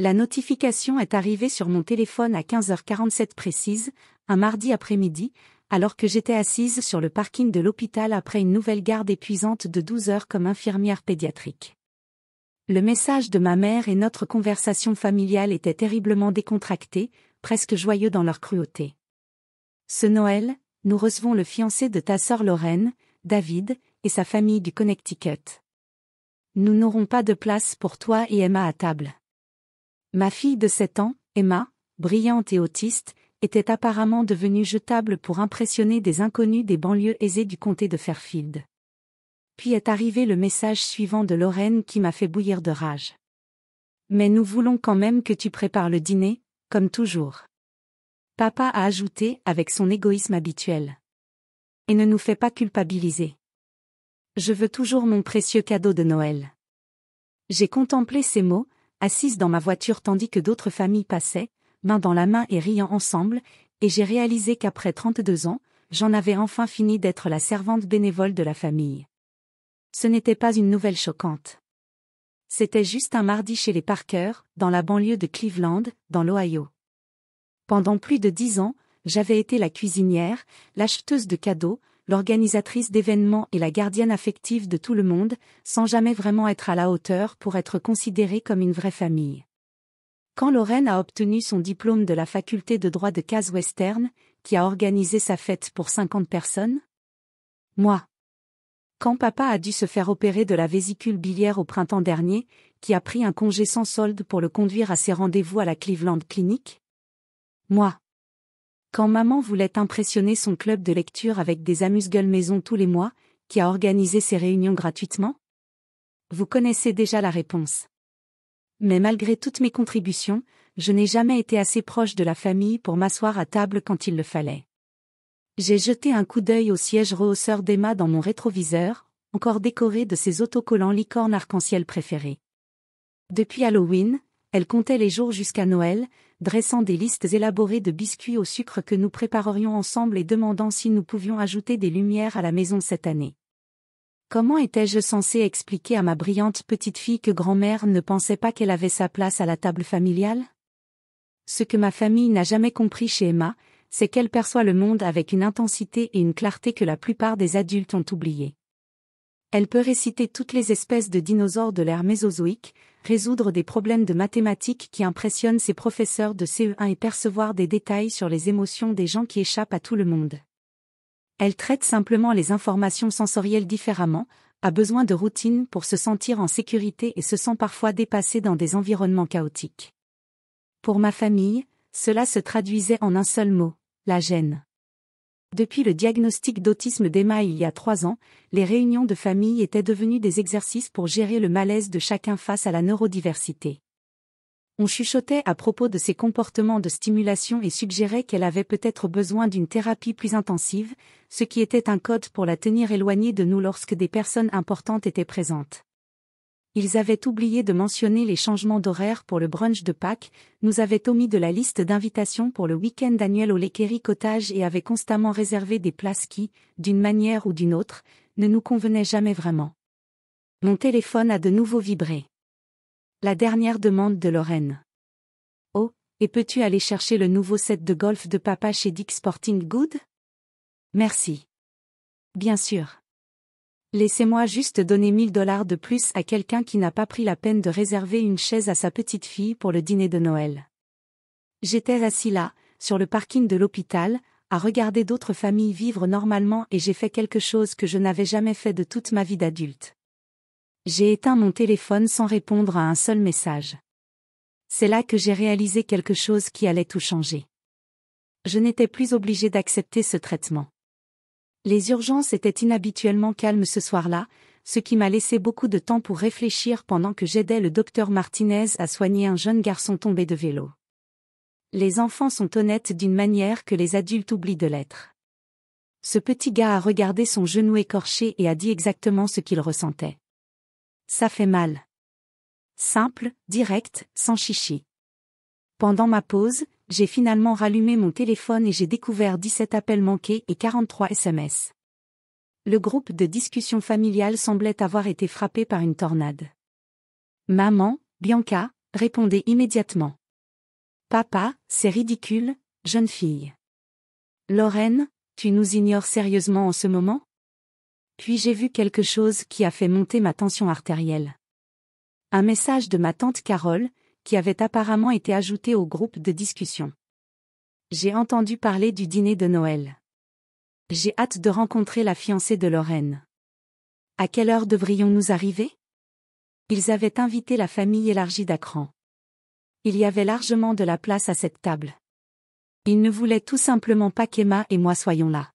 La notification est arrivée sur mon téléphone à 15h47 précise, un mardi après-midi, alors que j'étais assise sur le parking de l'hôpital après une nouvelle garde épuisante de 12 heures comme infirmière pédiatrique. Le message de ma mère et notre conversation familiale étaient terriblement décontractés, presque joyeux dans leur cruauté. Ce Noël, nous recevons le fiancé de ta sœur Lorraine, David, et sa famille du Connecticut. Nous n'aurons pas de place pour toi et Emma à table. Ma fille de 7 ans, Emma, brillante et autiste, était apparemment devenue jetable pour impressionner des inconnus des banlieues aisées du comté de Fairfield. Puis est arrivé le message suivant de Lorraine qui m'a fait bouillir de rage. Mais nous voulons quand même que tu prépares le dîner, comme toujours. Papa a ajouté avec son égoïsme habituel. Et ne nous fais pas culpabiliser. Je veux toujours mon précieux cadeau de Noël. J'ai contemplé ces mots, assise dans ma voiture tandis que d'autres familles passaient, main dans la main et riant ensemble, et j'ai réalisé qu'après 32 ans, j'en avais enfin fini d'être la servante bénévole de la famille. Ce n'était pas une nouvelle choquante. C'était juste un mardi chez les Parker, dans la banlieue de Cleveland, dans l'Ohio. Pendant plus de 10 ans, j'avais été la cuisinière, l'acheteuse de cadeaux, l'organisatrice d'événements et la gardienne affective de tout le monde, sans jamais vraiment être à la hauteur pour être considérée comme une vraie famille. Quand Lorraine a obtenu son diplôme de la faculté de droit de Case Western, qui a organisé sa fête pour 50 personnes? Moi. Quand papa a dû se faire opérer de la vésicule biliaire au printemps dernier, qui a pris un congé sans solde pour le conduire à ses rendez-vous à la Cleveland Clinic? Moi. Quand maman voulait impressionner son club de lecture avec des amuse-gueules maison tous les mois, qui a organisé ses réunions gratuitement? Vous connaissez déjà la réponse. Mais malgré toutes mes contributions, je n'ai jamais été assez proche de la famille pour m'asseoir à table quand il le fallait. J'ai jeté un coup d'œil au siège rehausseur d'Emma dans mon rétroviseur, encore décoré de ses autocollants licorne arc-en-ciel préférés. Depuis Halloween, elle comptait les jours jusqu'à Noël, dressant des listes élaborées de biscuits au sucre que nous préparerions ensemble et demandant si nous pouvions ajouter des lumières à la maison cette année. Comment étais-je censée expliquer à ma brillante petite fille que grand-mère ne pensait pas qu'elle avait sa place à la table familiale? Ce que ma famille n'a jamais compris chez Emma, c'est qu'elle perçoit le monde avec une intensité et une clarté que la plupart des adultes ont oubliées. Elle peut réciter toutes les espèces de dinosaures de l'ère mésozoïque, résoudre des problèmes de mathématiques qui impressionnent ses professeurs de CE1 et percevoir des détails sur les émotions des gens qui échappent à tout le monde. Elle traite simplement les informations sensorielles différemment, a besoin de routine pour se sentir en sécurité et se sent parfois dépassée dans des environnements chaotiques. Pour ma famille, cela se traduisait en un seul mot, la gêne. Depuis le diagnostic d'autisme d'Emma il y a 3 ans, les réunions de famille étaient devenues des exercices pour gérer le malaise de chacun face à la neurodiversité. On chuchotait à propos de ses comportements de stimulation et suggérait qu'elle avait peut-être besoin d'une thérapie plus intensive, ce qui était un code pour la tenir éloignée de nous lorsque des personnes importantes étaient présentes. Ils avaient oublié de mentionner les changements d'horaire pour le brunch de Pâques, nous avaient omis de la liste d'invitations pour le week-end annuel au Lekery Cottage et avaient constamment réservé des places qui, d'une manière ou d'une autre, ne nous convenaient jamais vraiment. Mon téléphone a de nouveau vibré. La dernière demande de Lorraine. Oh, et peux-tu aller chercher le nouveau set de golf de papa chez Dick's Sporting Goods? Merci. Bien sûr. Laissez-moi juste donner $1000 de plus à quelqu'un qui n'a pas pris la peine de réserver une chaise à sa petite fille pour le dîner de Noël. J'étais assis là, sur le parking de l'hôpital, à regarder d'autres familles vivre normalement et j'ai fait quelque chose que je n'avais jamais fait de toute ma vie d'adulte. J'ai éteint mon téléphone sans répondre à un seul message. C'est là que j'ai réalisé quelque chose qui allait tout changer. Je n'étais plus obligée d'accepter ce traitement. Les urgences étaient inhabituellement calmes ce soir-là, ce qui m'a laissé beaucoup de temps pour réfléchir pendant que j'aidais le docteur Martinez à soigner un jeune garçon tombé de vélo. Les enfants sont honnêtes d'une manière que les adultes oublient de l'être. Ce petit gars a regardé son genou écorché et a dit exactement ce qu'il ressentait. Ça fait mal. Simple, direct, sans chichi. Pendant ma pause, j'ai finalement rallumé mon téléphone et j'ai découvert 17 appels manqués et 43 SMS. Le groupe de discussion familiale semblait avoir été frappé par une tornade. Maman, Bianca, répondait immédiatement. Papa, c'est ridicule, jeune fille. Lorraine, tu nous ignores sérieusement en ce moment? Puis j'ai vu quelque chose qui a fait monter ma tension artérielle. Un message de ma tante Carole, qui avait apparemment été ajouté au groupe de discussion. J'ai entendu parler du dîner de Noël. J'ai hâte de rencontrer la fiancée de Lorraine. À quelle heure devrions-nous arriver? Ils avaient invité la famille élargie d'Akran. Il y avait largement de la place à cette table. Ils ne voulaient tout simplement pas qu'Emma et moi soyons là.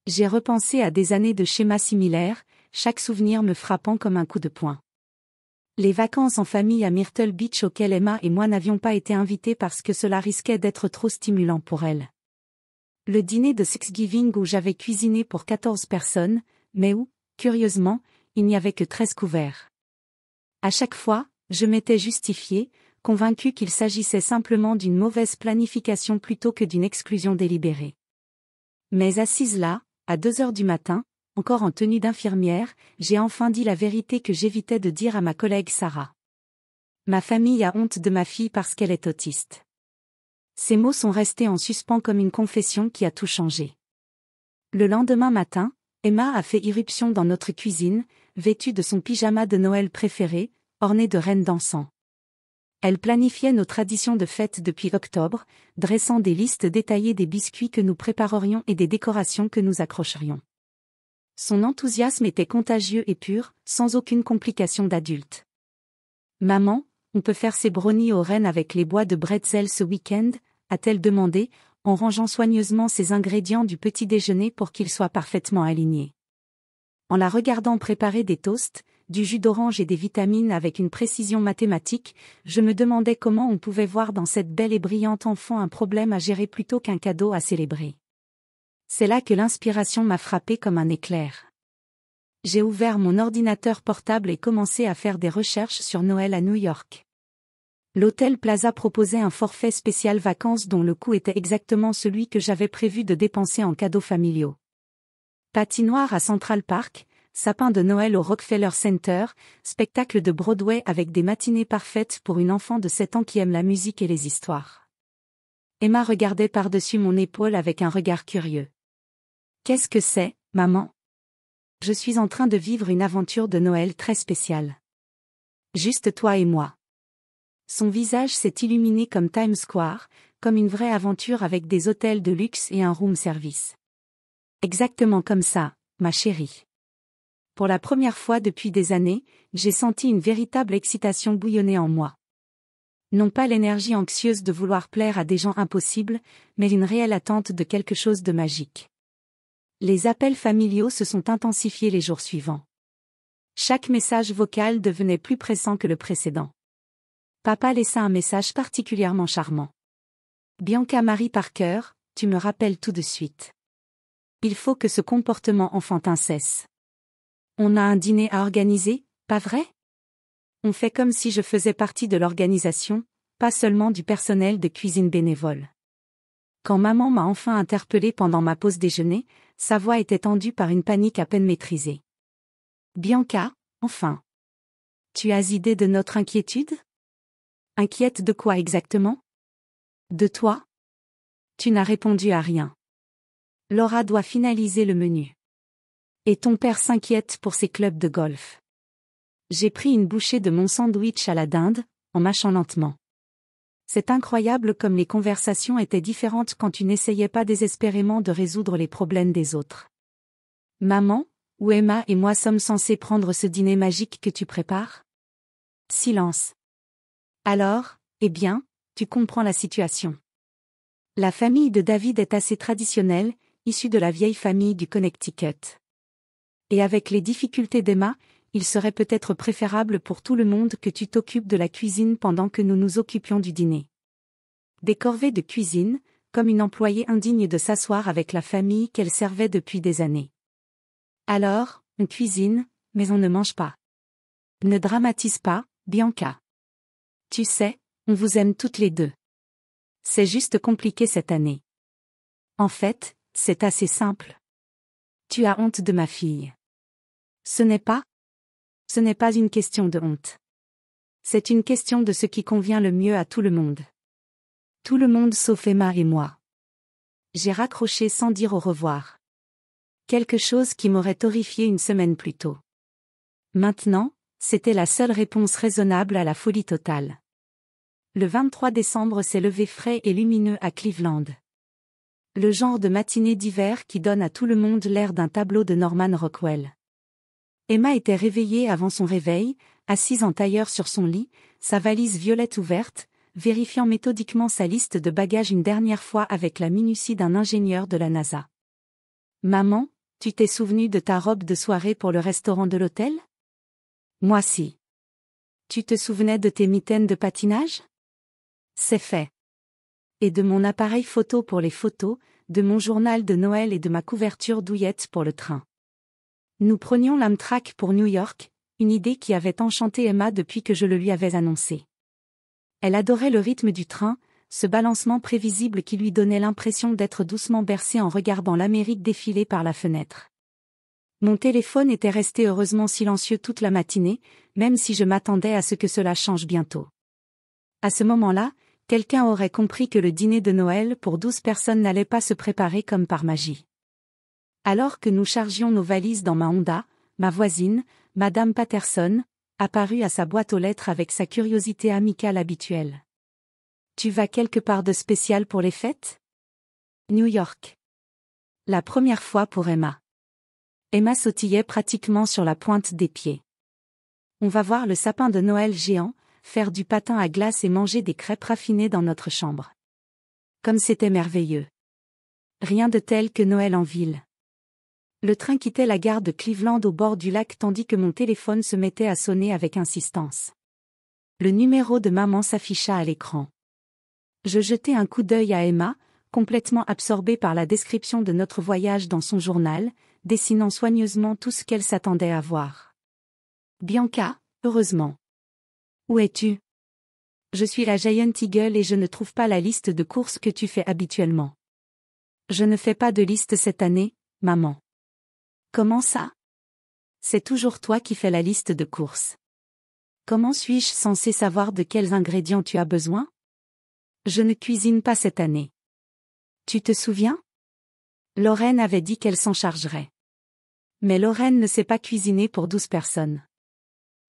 J'ai repensé à des années de schémas similaires, chaque souvenir me frappant comme un coup de poing. Les vacances en famille à Myrtle Beach auxquelles Emma et moi n'avions pas été invités parce que cela risquait d'être trop stimulant pour elle. Le dîner de Thanksgiving où j'avais cuisiné pour 14 personnes, mais où, curieusement, il n'y avait que 13 couverts. À chaque fois, je m'étais justifiée, convaincue qu'il s'agissait simplement d'une mauvaise planification plutôt que d'une exclusion délibérée. Mais assise là, à 2 heures du matin, encore en tenue d'infirmière, j'ai enfin dit la vérité que j'évitais de dire à ma collègue Sarah. Ma famille a honte de ma fille parce qu'elle est autiste. Ces mots sont restés en suspens comme une confession qui a tout changé. Le lendemain matin, Emma a fait irruption dans notre cuisine, vêtue de son pyjama de Noël préféré, orné de rennes d'encens. Elle planifiait nos traditions de fête depuis octobre, dressant des listes détaillées des biscuits que nous préparerions et des décorations que nous accrocherions. Son enthousiasme était contagieux et pur, sans aucune complication d'adulte. Maman, on peut faire ces brownies aux rennes avec les bois de bretzel ce week-end, a-t-elle demandé, en rangeant soigneusement ses ingrédients du petit déjeuner pour qu'ils soient parfaitement alignés. En la regardant préparer des toasts, du jus d'orange et des vitamines avec une précision mathématique, je me demandais comment on pouvait voir dans cette belle et brillante enfant un problème à gérer plutôt qu'un cadeau à célébrer. C'est là que l'inspiration m'a frappé comme un éclair. J'ai ouvert mon ordinateur portable et commencé à faire des recherches sur Noël à New York. L'hôtel Plaza proposait un forfait spécial vacances dont le coût était exactement celui que j'avais prévu de dépenser en cadeaux familiaux. Patinoire à Central Park, sapin de Noël au Rockefeller Center, spectacle de Broadway avec des matinées parfaites pour une enfant de 7 ans qui aime la musique et les histoires. Emma regardait par-dessus mon épaule avec un regard curieux. « Qu'est-ce que c'est, maman ? » Je suis en train de vivre une aventure de Noël très spéciale. Juste toi et moi. Son visage s'est illuminé comme Times Square, comme une vraie aventure avec des hôtels de luxe et un room service. Exactement comme ça, ma chérie. Pour la première fois depuis des années, j'ai senti une véritable excitation bouillonner en moi. Non pas l'énergie anxieuse de vouloir plaire à des gens impossibles, mais une réelle attente de quelque chose de magique. Les appels familiaux se sont intensifiés les jours suivants. Chaque message vocal devenait plus pressant que le précédent. Papa laissa un message particulièrement charmant. Bianca Marie Parker, tu me rappelles tout de suite. Il faut que ce comportement enfantin cesse. On a un dîner à organiser, pas vrai? On fait comme si je faisais partie de l'organisation, pas seulement du personnel de cuisine bénévole. Quand maman m'a enfin interpellée pendant ma pause déjeuner, sa voix était tendue par une panique à peine maîtrisée. Bianca, enfin. Tu as idée de notre inquiétude? Inquiète de quoi exactement? De toi? Tu n'as répondu à rien. Laura doit finaliser le menu. Et ton père s'inquiète pour ses clubs de golf. J'ai pris une bouchée de mon sandwich à la dinde, en mâchant lentement. C'est incroyable comme les conversations étaient différentes quand tu n'essayais pas désespérément de résoudre les problèmes des autres. Maman, où Emma et moi sommes censés prendre ce dîner magique que tu prépares? Silence. Alors, eh bien, tu comprends la situation. La famille de David est assez traditionnelle, issue de la vieille famille du Connecticut. Et avec les difficultés d'Emma, il serait peut-être préférable pour tout le monde que tu t'occupes de la cuisine pendant que nous nous occupions du dîner. Des corvées de cuisine, comme une employée indigne de s'asseoir avec la famille qu'elle servait depuis des années. Alors, on cuisine, mais on ne mange pas. Ne dramatise pas, Bianca. Tu sais, on vous aime toutes les deux. C'est juste compliqué cette année. En fait, c'est assez simple. Tu as honte de ma fille. Ce n'est pas une question de honte. C'est une question de ce qui convient le mieux à tout le monde. Tout le monde sauf Emma et moi. J'ai raccroché sans dire au revoir. Quelque chose qui m'aurait horrifié une semaine plus tôt. Maintenant, c'était la seule réponse raisonnable à la folie totale. Le 23 décembre s'est levé frais et lumineux à Cleveland. Le genre de matinée d'hiver qui donne à tout le monde l'air d'un tableau de Norman Rockwell. Emma était réveillée avant son réveil, assise en tailleur sur son lit, sa valise violette ouverte, vérifiant méthodiquement sa liste de bagages une dernière fois avec la minutie d'un ingénieur de la NASA. « Maman, tu t'es souvenue de ta robe de soirée pour le restaurant de l'hôtel ? » Moi si. Tu te souvenais de tes mitaines de patinage ? C'est fait. Et de mon appareil photo pour les photos, de mon journal de Noël et de ma couverture douillette pour le train. Nous prenions l'Amtrak pour New York, une idée qui avait enchanté Emma depuis que je le lui avais annoncé. Elle adorait le rythme du train, ce balancement prévisible qui lui donnait l'impression d'être doucement bercée en regardant l'Amérique défiler par la fenêtre. Mon téléphone était resté heureusement silencieux toute la matinée, même si je m'attendais à ce que cela change bientôt. À ce moment-là, quelqu'un aurait compris que le dîner de Noël pour 12 personnes n'allait pas se préparer comme par magie. Alors que nous chargions nos valises dans ma Honda, ma voisine, Madame Patterson, apparut à sa boîte aux lettres avec sa curiosité amicale habituelle. « Tu vas quelque part de spécial pour les fêtes ? » New York. La première fois pour Emma. Emma sautillait pratiquement sur la pointe des pieds. On va voir le sapin de Noël géant, faire du patin à glace et manger des crêpes raffinées dans notre chambre. Comme c'était merveilleux. Rien de tel que Noël en ville. Le train quittait la gare de Cleveland au bord du lac tandis que mon téléphone se mettait à sonner avec insistance. Le numéro de maman s'afficha à l'écran. Je jetai un coup d'œil à Emma, complètement absorbée par la description de notre voyage dans son journal, dessinant soigneusement tout ce qu'elle s'attendait à voir. Bianca, heureusement. Où es-tu ? Je suis la Giant Eagle et je ne trouve pas la liste de courses que tu fais habituellement. Je ne fais pas de liste cette année, maman. Comment ça ? C'est toujours toi qui fais la liste de courses. Comment suis-je censée savoir de quels ingrédients tu as besoin ? Je ne cuisine pas cette année. Tu te souviens ? Lorraine avait dit qu'elle s'en chargerait. Mais Lorraine ne sait pas cuisiner pour 12 personnes.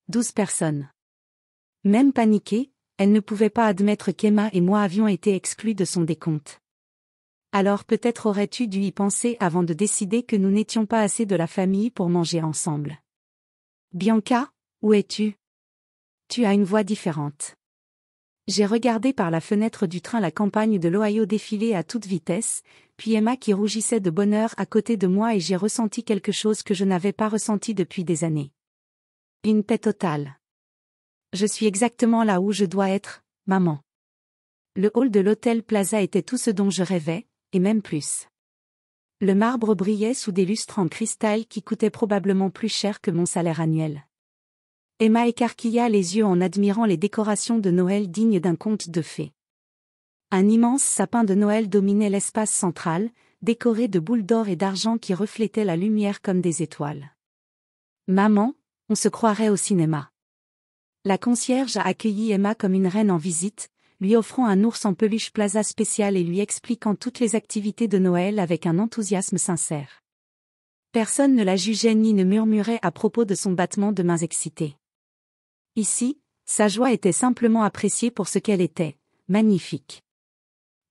12 personnes. Même paniquée, elle ne pouvait pas admettre qu'Emma et moi avions été exclus de son décompte. Alors peut-être aurais-tu dû y penser avant de décider que nous n'étions pas assez de la famille pour manger ensemble. Bianca, où es-tu ? Tu as une voix différente. J'ai regardé par la fenêtre du train la campagne de l'Ohio défiler à toute vitesse, puis Emma qui rougissait de bonheur à côté de moi et j'ai ressenti quelque chose que je n'avais pas ressenti depuis des années. Une paix totale. Je suis exactement là où je dois être, maman. Le hall de l'hôtel Plaza était tout ce dont je rêvais, et même plus. Le marbre brillait sous des lustres en cristal qui coûtaient probablement plus cher que mon salaire annuel. Emma écarquilla les yeux en admirant les décorations de Noël dignes d'un conte de fées. Un immense sapin de Noël dominait l'espace central, décoré de boules d'or et d'argent qui reflétaient la lumière comme des étoiles. Maman, on se croirait au cinéma. La concierge a accueilli Emma comme une reine en visite, lui offrant un ours en peluche Plaza spécial et lui expliquant toutes les activités de Noël avec un enthousiasme sincère. Personne ne la jugeait ni ne murmurait à propos de son battement de mains excité. Ici, sa joie était simplement appréciée pour ce qu'elle était, magnifique.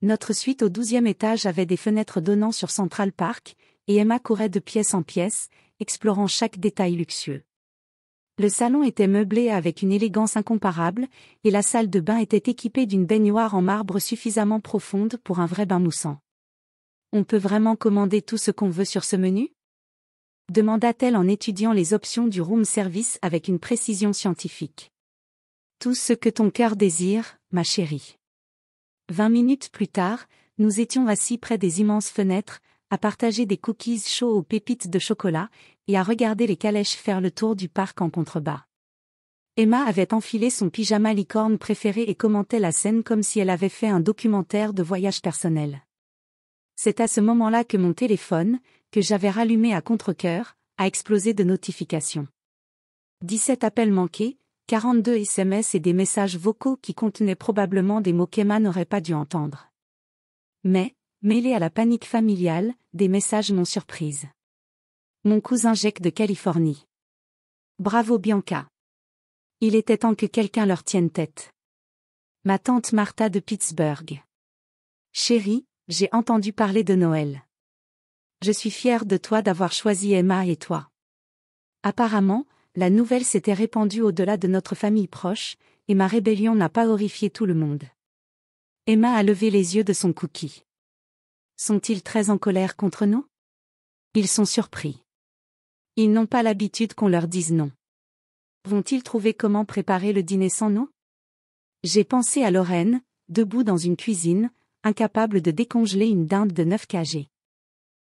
Notre suite au 12e étage avait des fenêtres donnant sur Central Park, et Emma courait de pièce en pièce, explorant chaque détail luxueux. Le salon était meublé avec une élégance incomparable, et la salle de bain était équipée d'une baignoire en marbre suffisamment profonde pour un vrai bain moussant. On peut vraiment commander tout ce qu'on veut sur ce menu ? Demanda-t-elle en étudiant les options du room service avec une précision scientifique. Tout ce que ton cœur désire, ma chérie. 20 minutes plus tard, nous étions assis près des immenses fenêtres, à partager des cookies chauds aux pépites de chocolat, et à regarder les calèches faire le tour du parc en contrebas. Emma avait enfilé son pyjama licorne préféré et commentait la scène comme si elle avait fait un documentaire de voyage personnel. C'est à ce moment-là que mon téléphone, que j'avais rallumé à contre-cœur, a explosé de notifications. 17 appels manqués, 42 SMS et des messages vocaux qui contenaient probablement des mots qu'Emma n'aurait pas dû entendre. Mais, mêlés à la panique familiale, des messages m'ont surprise. Mon cousin Jack de Californie. Bravo Bianca. Il était temps que quelqu'un leur tienne tête. Ma tante Martha de Pittsburgh. Chérie, j'ai entendu parler de Noël. Je suis fière de toi d'avoir choisi Emma et toi. Apparemment, la nouvelle s'était répandue au-delà de notre famille proche, et ma rébellion n'a pas horrifié tout le monde. Emma a levé les yeux de son cookie. Sont-ils très en colère contre nous? Ils sont surpris. Ils n'ont pas l'habitude qu'on leur dise non. Vont-ils trouver comment préparer le dîner sans nous? J'ai pensé à Lorraine, debout dans une cuisine, incapable de décongeler une dinde de 9 kg.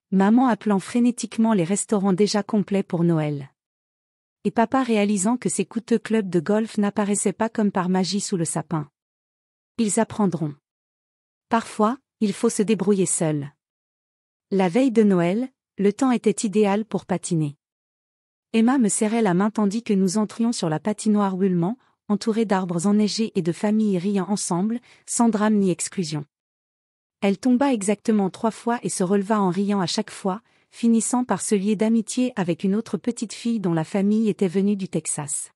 Maman appelant frénétiquement les restaurants déjà complets pour Noël. Et papa réalisant que ses coûteux clubs de golf n'apparaissaient pas comme par magie sous le sapin. Ils apprendront. Parfois, il faut se débrouiller seul. La veille de Noël, le temps était idéal pour patiner. Emma me serrait la main tandis que nous entrions sur la patinoire Wulman, entourée d'arbres enneigés et de familles riant ensemble, sans drame ni exclusion. Elle tomba exactement 3 fois et se releva en riant à chaque fois, finissant par se lier d'amitié avec une autre petite fille dont la famille était venue du Texas.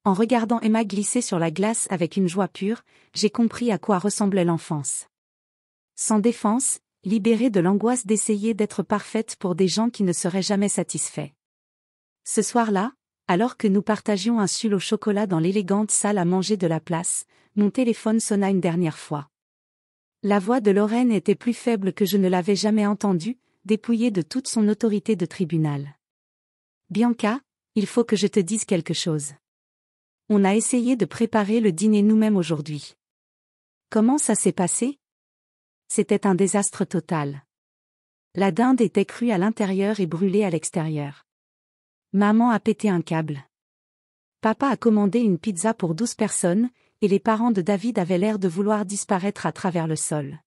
En regardant Emma glisser sur la glace avec une joie pure, j'ai compris à quoi ressemblait l'enfance. Sans défense, libérée de l'angoisse d'essayer d'être parfaite pour des gens qui ne seraient jamais satisfaits. Ce soir-là, alors que nous partagions un sulle au chocolat dans l'élégante salle à manger de la place, mon téléphone sonna une dernière fois. La voix de Lorraine était plus faible que je ne l'avais jamais entendue, dépouillée de toute son autorité de tribunal. Bianca, il faut que je te dise quelque chose. On a essayé de préparer le dîner nous-mêmes aujourd'hui. Comment ça s'est passé? C'était un désastre total. La dinde était crue à l'intérieur et brûlée à l'extérieur. Maman a pété un câble. Papa a commandé une pizza pour 12 personnes, et les parents de David avaient l'air de vouloir disparaître à travers le sol.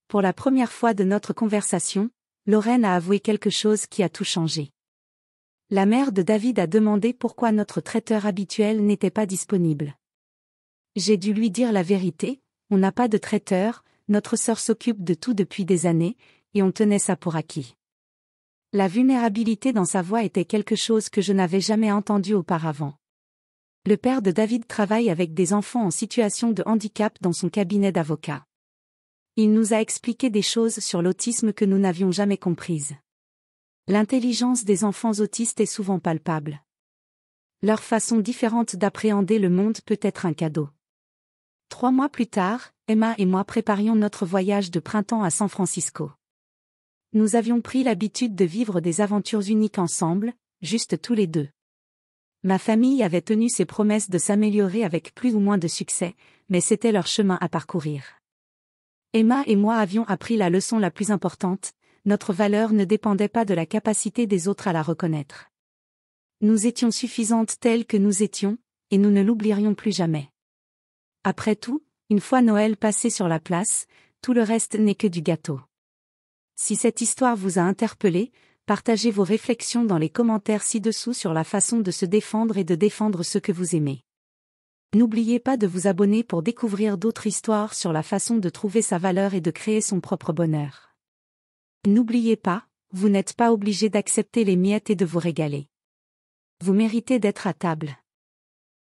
Pour la première fois de notre conversation, Lorraine a avoué quelque chose qui a tout changé. La mère de David a demandé pourquoi notre traiteur habituel n'était pas disponible. J'ai dû lui dire la vérité, on n'a pas de traiteur, notre sœur s'occupe de tout depuis des années, et on tenait ça pour acquis. La vulnérabilité dans sa voix était quelque chose que je n'avais jamais entendu auparavant. Le père de David travaille avec des enfants en situation de handicap dans son cabinet d'avocat. Il nous a expliqué des choses sur l'autisme que nous n'avions jamais comprises. L'intelligence des enfants autistes est souvent palpable. Leur façon différente d'appréhender le monde peut être un cadeau. 3 mois plus tard, Emma et moi préparions notre voyage de printemps à San Francisco. Nous avions pris l'habitude de vivre des aventures uniques ensemble, juste tous les deux. Ma famille avait tenu ses promesses de s'améliorer avec plus ou moins de succès, mais c'était leur chemin à parcourir. Emma et moi avions appris la leçon la plus importante, notre valeur ne dépendait pas de la capacité des autres à la reconnaître. Nous étions suffisantes telles que nous étions, et nous ne l'oublierions plus jamais. Après tout, une fois Noël passé sur la place, tout le reste n'est que du gâteau. Si cette histoire vous a interpellé, partagez vos réflexions dans les commentaires ci-dessous sur la façon de se défendre et de défendre ceux que vous aimez. N'oubliez pas de vous abonner pour découvrir d'autres histoires sur la façon de trouver sa valeur et de créer son propre bonheur. N'oubliez pas, vous n'êtes pas obligé d'accepter les miettes et de vous régaler. Vous méritez d'être à table.